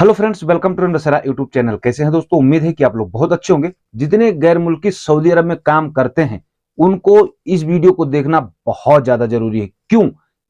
Hello friends, welcome to Dussehra YouTube channel. कैसे हैं दोस्तों? उम्मीद है कि आप लोग बहुत अच्छे होंगे। जितने गैर मुल्की सऊदी अरब में काम करते हैं उनको इस वीडियो को देखना बहुत ज्यादा जरूरी है। क्यों?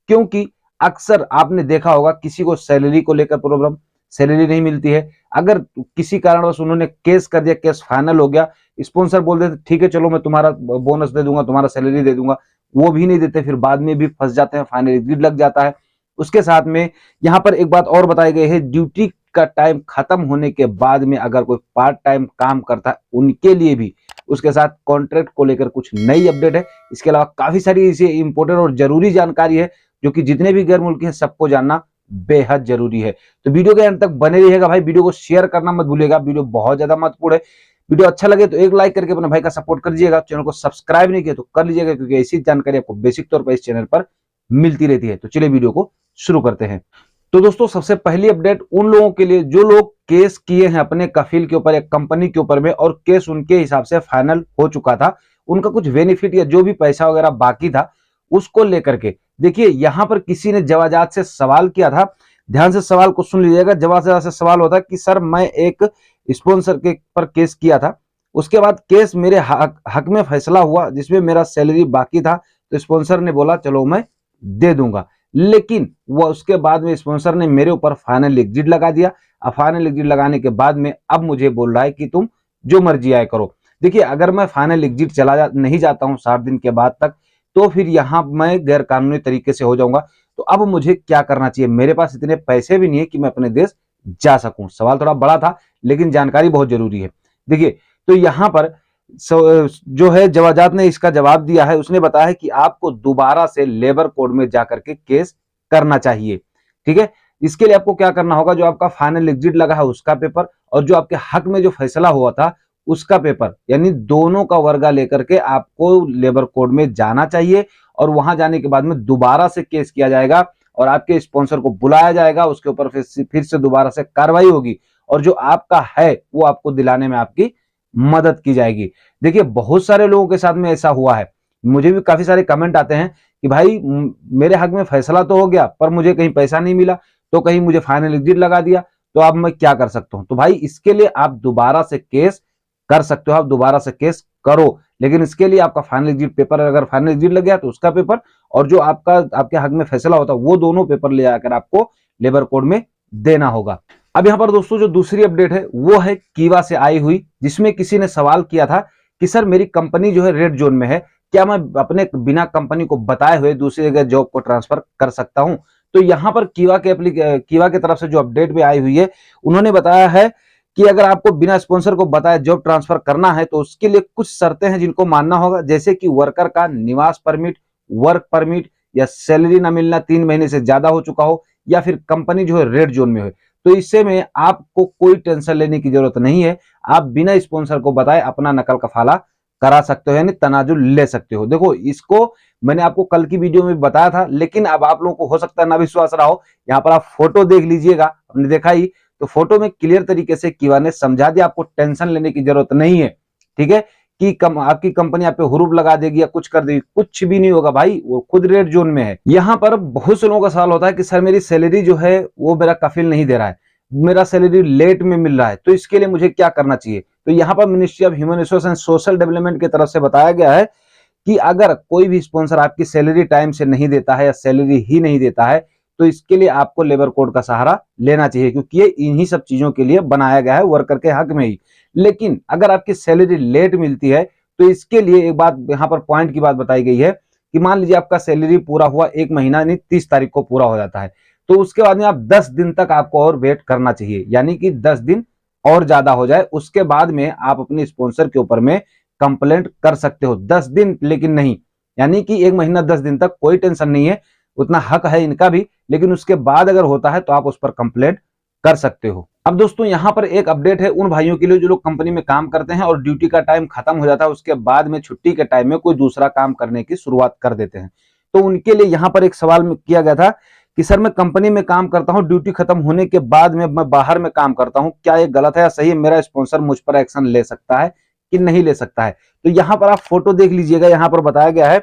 क्योंकि अक्सर आपने देखा होगा किसी को सैलरी को लेकर प्रॉब्लम, सैलरी नहीं मिलती है। अगर किसी कारणवश उन्होंने केस कर दिया, केस फाइनल हो गया, स्पॉन्सर बोल देते ठीक है चलो मैं तुम्हारा बोनस दे दूंगा, तुम्हारा सैलरी दे दूंगा, वो भी नहीं देते, फिर बाद में भी फंस जाते हैं, फाइनल एग्जिट लग जाता है। उसके साथ में यहाँ पर एक बात और बताई गई है, ड्यूटी का टाइम खत्म होने के बाद में अगर कोई पार्ट टाइम काम करता है उनके लिए भी उसके साथ कॉन्ट्रैक्ट को लेकर कुछ नई अपडेट है। इसके अलावा काफी सारी ऐसी इंपॉर्टेंट और जरूरी जानकारी है जो कि जितने भी गैर मुल्की हैं सबको जानना बेहद जरूरी है। तो वीडियो के अंत तक बने रहिएगा भाई, वीडियो को शेयर करना मत भूलिएगा, वीडियो बहुत ज्यादा महत्वपूर्ण है। वीडियो अच्छा लगे तो एक लाइक करके अपने भाई का सपोर्ट कर दीजिएगा। चैनल को सब्सक्राइब नहीं किया तो कर लीजिएगा, क्योंकि ऐसी जानकारी आपको बेसिक तौर पर इस चैनल पर मिलती रहती है। तो चलिए वीडियो को शुरू करते हैं। तो दोस्तों सबसे पहली अपडेट उन लोगों के लिए जो लोग केस किए हैं अपने कफील के ऊपर या कंपनी के ऊपर में, और केस उनके हिसाब से फाइनल हो चुका था, उनका कुछ बेनिफिट या जो भी पैसा वगैरह बाकी था उसको लेकर के देखिए यहां पर किसी ने जवाजात से सवाल किया था। ध्यान से सवाल को सुन लीजिएगा। जवाजात से सवाल होता है कि सर मैं एक स्पॉन्सर के पर केस किया था, उसके बाद केस मेरे हक में फैसला हुआ जिसमें मेरा सैलरी बाकी था, तो स्पॉन्सर ने बोला चलो मैं दे दूंगा, लेकिन वो उसके बाद में स्पॉन्सर ने मेरे ऊपर फाइनल एग्जिट लगा दिया। अब फाइनल एग्जिट लगाने के बाद में अब मुझे बोल रहा है कि तुम जो मर्जी आए करो। देखिए अगर मैं फाइनल एग्जिट नहीं जाता हूं 60 दिन के बाद तक, तो फिर यहां मैं गैर कानूनी तरीके से हो जाऊंगा। तो अब मुझे क्या करना चाहिए? मेरे पास इतने पैसे भी नहीं है कि मैं अपने देश जा सकूं। सवाल थोड़ा बड़ा था लेकिन जानकारी बहुत जरूरी है। देखिए तो यहां पर जो है जवाजात ने इसका जवाब दिया है। उसने बताया है कि आपको दोबारा से लेबर कोड में जाकर के केस करना चाहिए। ठीक है, इसके लिए आपको क्या करना होगा, जो आपका फाइनल एग्जिट लगा है उसका पेपर और जो आपके हक में जो फैसला हुआ था उसका पेपर, यानी दोनों का वर्गा लेकर के आपको लेबर कोड में जाना चाहिए। और वहां जाने के बाद में दोबारा से केस किया जाएगा और आपके स्पॉन्सर को बुलाया जाएगा, उसके ऊपर फिर से दोबारा से कार्रवाई होगी और जो आपका है वो आपको दिलाने में आपकी मदद की जाएगी। देखिए बहुत सारे लोगों के साथ में ऐसा हुआ है, मुझे भी काफी सारे कमेंट आते हैं कि भाई मेरे हक में फैसला तो हो गया पर मुझे कहीं पैसा नहीं मिला, तो कहीं मुझे फाइनल एग्जिट लगा दिया, तो अब मैं क्या कर सकता हूं? तो भाई इसके लिए आप दोबारा से केस कर सकते हो, आप दोबारा से केस करो, लेकिन इसके लिए आपका फाइनल एग्जिट पेपर, अगर फाइनल एग्जिट लग गया तो उसका पेपर और जो आपके हक में फैसला होता है वो दोनों पेपर ले जाकर आपको लेबर कोड में देना होगा। अब यहां पर दोस्तों जो दूसरी अपडेट है वो है कीवा से आई हुई, जिसमें किसी ने सवाल किया था कि सर मेरी कंपनी जो है रेड जोन में है, क्या मैं अपने बिना कंपनी को बताए हुए दूसरी जगह जॉब को ट्रांसफर कर सकता हूं? तो यहां पर कीवा की तरफ से जो अपडेट भी आई हुई है, उन्होंने बताया है कि अगर आपको बिना स्पॉन्सर को बताए जॉब ट्रांसफर करना है तो उसके लिए कुछ शर्तें हैं जिनको मानना होगा, जैसे कि वर्कर का निवास परमिट, वर्क परमिट, या सैलरी ना मिलना 3 महीने से ज्यादा हो चुका हो, या फिर कंपनी जो है रेड जोन में हो। तो इससे में आपको कोई टेंशन लेने की जरूरत नहीं है, आप बिना स्पॉन्सर को बताए अपना नकल कफाला करा सकते हो, यानी तनाजुल ले सकते हो। देखो इसको मैंने आपको कल की वीडियो में बताया था, लेकिन अब आप लोगों को हो सकता है ना विश्वास रहा हो। यहाँ पर आप फोटो देख लीजिएगा, हमने देखा ही तो फोटो में क्लियर तरीके से कीवा ने समझा दिया, आपको टेंशन लेने की जरूरत नहीं है। ठीक है कि आपकी कंपनी आप पे हुरूप लगा देगी या कुछ कर देगी, कुछ भी नहीं होगा भाई, वो खुद रेड जोन में है। यहाँ पर बहुत से लोगों का सवाल होता है कि सर मेरी सैलरी जो है वो मेरा कफील नहीं दे रहा है, मेरा सैलरी लेट में मिल रहा है, तो इसके लिए मुझे क्या करना चाहिए? तो यहाँ पर ministry of human resource and social development की तरफ से बताया गया है कि अगर कोई भी स्पॉन्सर आपकी सैलरी टाइम से नहीं देता है या सैलरी ही नहीं देता है, तो इसके लिए आपको लेबर कोड का सहारा लेना चाहिए, क्योंकि ये इन्हीं सब चीजों के लिए बनाया गया है, वर्कर के हक में ही। लेकिन अगर आपकी सैलरी लेट मिलती है तो इसके लिए एक बात यहाँ पर पॉइंट की बात बताई गई है कि मान लीजिए आपका सैलरी पूरा हुआ 1 महीना, यानी 30 तारीख को पूरा हो जाता है, तो उसके बाद में आप 10 दिन तक आपको और वेट करना चाहिए, यानी कि 10 दिन और ज्यादा हो जाए, उसके बाद में आप अपने स्पॉन्सर के ऊपर में कंप्लेंट कर सकते हो। 10 दिन लेकिन नहीं, यानी कि 1 महीना 10 दिन तक कोई टेंशन नहीं है, उतना हक है इनका भी, लेकिन उसके बाद अगर होता है तो आप उस पर कंप्लेंट कर सकते हो। अब दोस्तों यहाँ पर एक अपडेट है उन भाइयों के लिए जो लोग कंपनी में काम करते हैं और ड्यूटी का टाइम खत्म हो जाता है, उसके बाद में छुट्टी के टाइम में कोई दूसरा काम करने की शुरुआत कर देते हैं। तो उनके लिए यहाँ पर एक सवाल किया गया था कि सर मैं कंपनी में काम करता हूँ, ड्यूटी खत्म होने के बाद में मैं बाहर में काम करता हूँ, क्या ये गलत है या सही है? मेरा स्पॉन्सर मुझ पर एक्शन ले सकता है कि नहीं ले सकता है? तो यहाँ पर आप फोटो देख लीजिएगा। यहाँ पर बताया गया है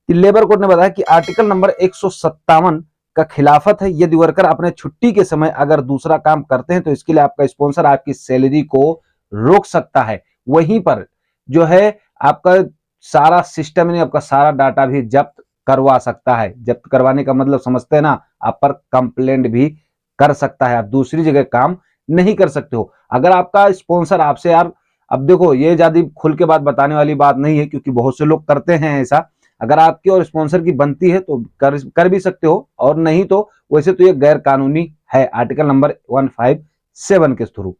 कि लेबर कोड ने बताया कि आर्टिकल नंबर 157 का खिलाफत है। यदि वर्कर अपने छुट्टी के समय अगर दूसरा काम करते हैं तो इसके लिए आपका स्पॉन्सर आपकी सैलरी को रोक सकता है। वहीं पर जो है आपका सारा सिस्टम ने आपका सारा डाटा भी जब्त करवा सकता है। जब्त करवाने का मतलब समझते हैं ना, आप पर कंप्लेंट भी कर सकता है। आप दूसरी जगह काम नहीं कर सकते हो। अगर आपका स्पॉन्सर आपसे यार, अब देखो ये ज्यादा खुल के बात बताने वाली बात नहीं है क्योंकि बहुत से लोग करते हैं ऐसा। अगर आपकी और स्पॉन्सर की बनती है तो कर भी सकते हो, और नहीं तो वैसे तो ये गैर कानूनी है आर्टिकल नंबर 157 के थ्रू।